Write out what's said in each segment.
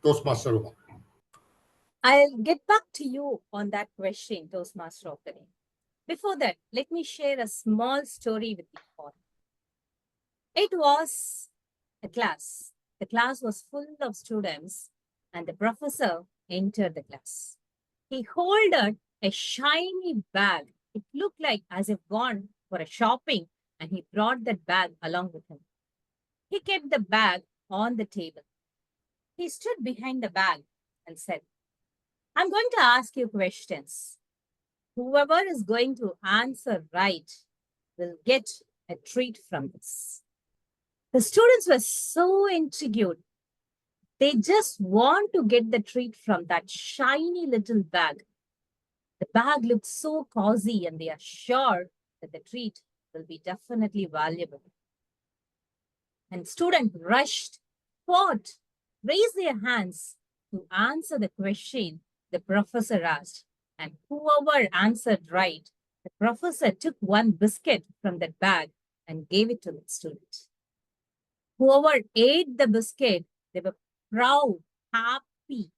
Toastmaster. I'll get back to you on that question, Toastmaster of the day. Before that, let me share a small story with you all. It was a class. The class was full of students, and the professor entered the class. He holded a shiny bag. It looked like as if gone for a shopping, and he brought that bag along with him. He kept the bag on the table. He stood behind the bag and said, I'm going to ask you questions. Whoever is going to answer right will get a treat from this. The students were so intrigued. They just want to get the treat from that shiny little bag. The bag looked so cozy, and they are sure that the treat will be definitely valuable. And students rushed, fought, raised their hands to answer the question the professor asked. And whoever answered right, the professor took one biscuit from that bag and gave it to the student. Whoever ate the biscuit, they were proud, happy.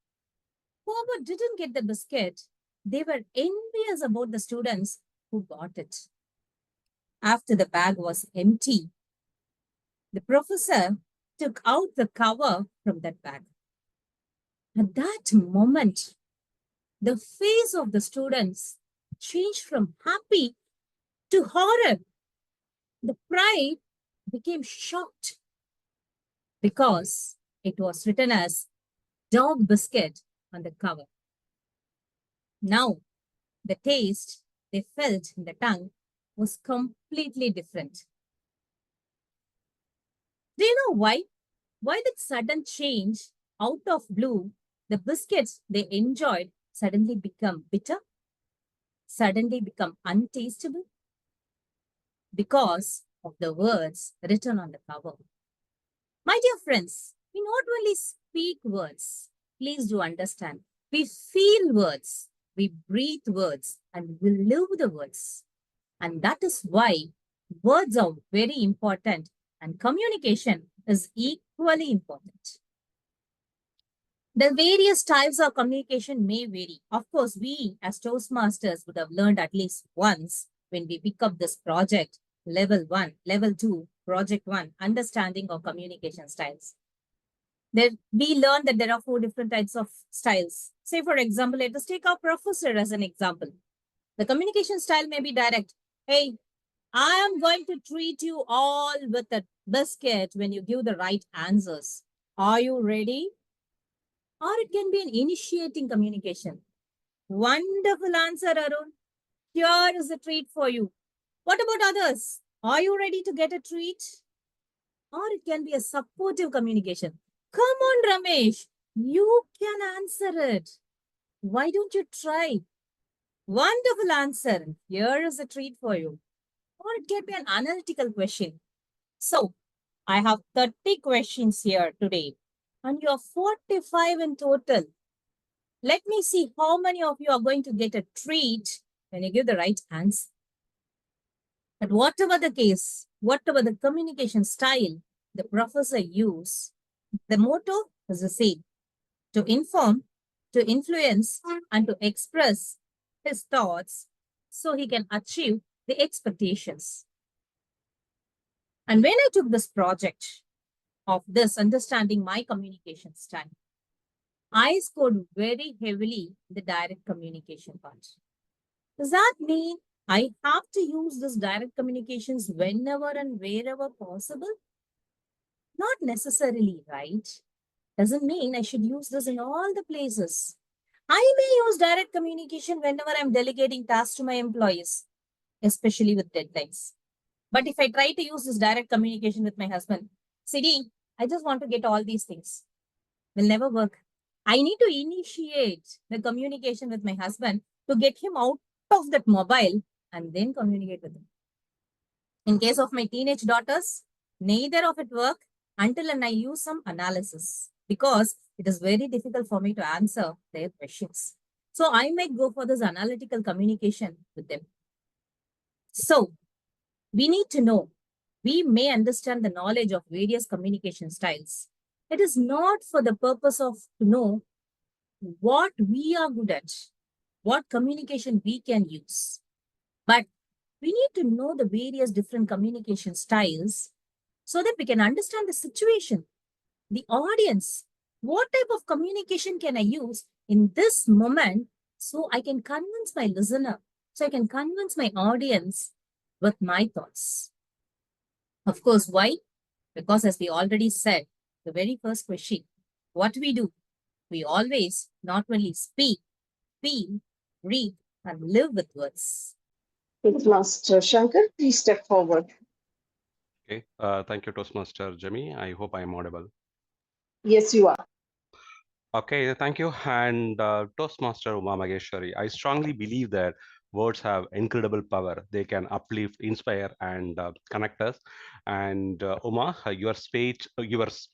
Whoever didn't get the biscuit, they were envious about the students who got it. After the bag was empty, the professor took out the cover from that bag. At that moment, the face of the students changed from happy to horror. The pride became shocked because it was written as dog biscuit on the cover. Now, the taste they felt in the tongue was completely different. Do you know why? Why that sudden change out of blue, the biscuits they enjoyed suddenly become bitter, suddenly become untastable? Because of the words written on the cover. My dear friends, we not only speak words, please do understand, we feel words, we breathe words, and we live the words. And that is why words are very important and communication is equally important. The various types of communication may vary. Of course, we as Toastmasters would have learned at least once when we pick up this project, level 1, level 2, project 1, understanding of communication styles. Then we learned that there are 4 different types of styles. Say, for example, let us take our professor as an example. The communication style may be direct. Hey, I am going to treat you all with a biscuit when you give the right answers. Are you ready? Or it can be an initiating communication. Wonderful answer, Arun. Here is a treat for you. What about others? Are you ready to get a treat? Or it can be a supportive communication. Come on, Ramesh. You can answer it. Why don't you try? Wonderful answer. Here is a treat for you. Or it can be an analytical question. So, I have 30 questions here today, and you are 45 in total. Let me see how many of you are going to get a treat when you give the right answer. But whatever the case, whatever the communication style the professor used, the motto is the same: to inform, to influence, and to express his thoughts so he can achieve the expectations. And when I took this project of this understanding my communication style, I scored very heavily in the direct communication part. Does that mean I have to use this direct communications whenever and wherever possible? Not necessarily, right? Doesn't mean I should use this in all the places. I may use direct communication whenever I'm delegating tasks to my employees, especially with deadlines. But if I try to use this direct communication with my husband, Sidi, I just want to get all these things, will never work. I need to initiate the communication with my husband to get him out of that mobile and then communicate with him. In case of my teenage daughters, neither of it work until and I use some analysis because it is very difficult for me to answer their questions. So I might go for this analytical communication with them. So we need to know, we may understand the knowledge of various communication styles, It is not for the purpose of to know what we are good at, what communication we can use. But we need to know the various different communication styles so that we can understand the situation, the audience. What type of communication can I use in this moment so I can convince my listener, so I can convince my audience with my thoughts? Of course, why? Because as we already said, the very first question, what we do, we always not only speak, feel, read, and live with words. Toastmaster Shankar, please step forward. Okay. Thank you, Toastmaster Jimmy. I hope I am audible. Yes, you are. Okay, thank you. And Toastmaster Umamaheswari, I strongly believe that words have incredible power. They can uplift, inspire, and connect us. And Uma, your speech, let's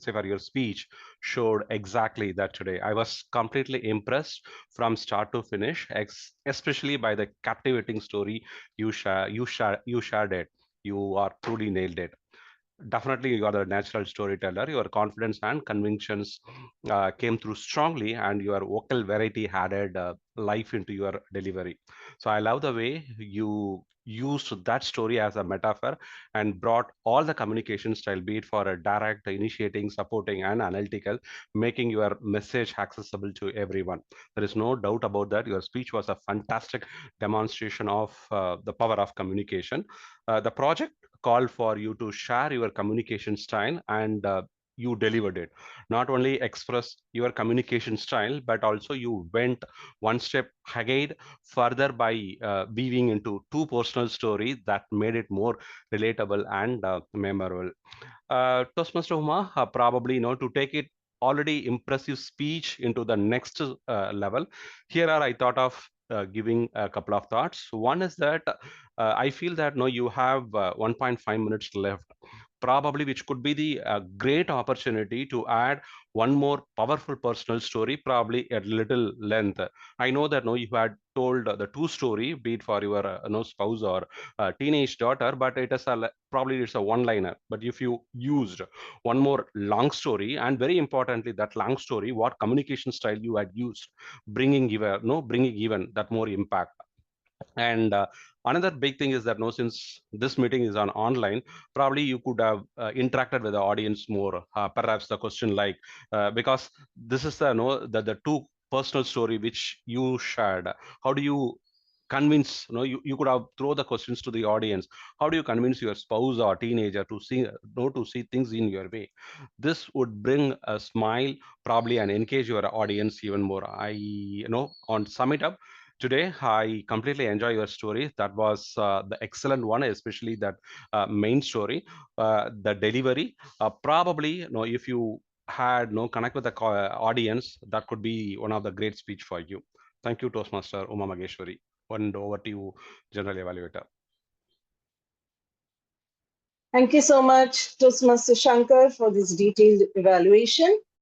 say for your speech, showed exactly that today. I was completely impressed from start to finish, especially by the captivating story you shared it. You are truly nailed it. Definitely you are a natural storyteller. Your confidence and convictions came through strongly, and your vocal variety added life into your delivery. So I love the way you used that story as a metaphor and brought all the communication style, be it for a direct, initiating, supporting, and analytical, making your message accessible to everyone. There is no doubt about that. Your speech was a fantastic demonstration of the power of communication. The project called for you to share your communication style, and you delivered it. Not only express your communication style, but also you went one step ahead further by weaving into two personal stories that made it more relatable and memorable. Toastmaster Uma, probably to take it already impressive speech into the next level. Here are I thought of giving a couple of thoughts. One is that I feel that no, you have 1.5 minutes left, probably which could be the great opportunity to add one more powerful personal story, probably at little length. I know that no, you had told the two story, be it for your spouse or teenage daughter, but it is probably it's a one liner. But if you used one more long story, and very importantly that long story, what communication style you had used, bringing even that more impact. And another big thing is that no, since this meeting is on online, probably you could have interacted with the audience more. Perhaps the question like, because this is the no the two personal story which you shared. How do you convince, you could have throw the questions to the audience. How do you convince your spouse or teenager to see, to see things in your way? This would bring a smile probably and engage your audience even more. On sum it up, today I completely enjoy your story. That was the excellent one, especially that main story, the delivery. Probably, if you had no connect with the audience, that could be one of the great speech for you. Thank you, Toastmaster Umamaheswari. And over to you, General Evaluator. Thank you so much, Toastmaster Shankar, for this detailed evaluation.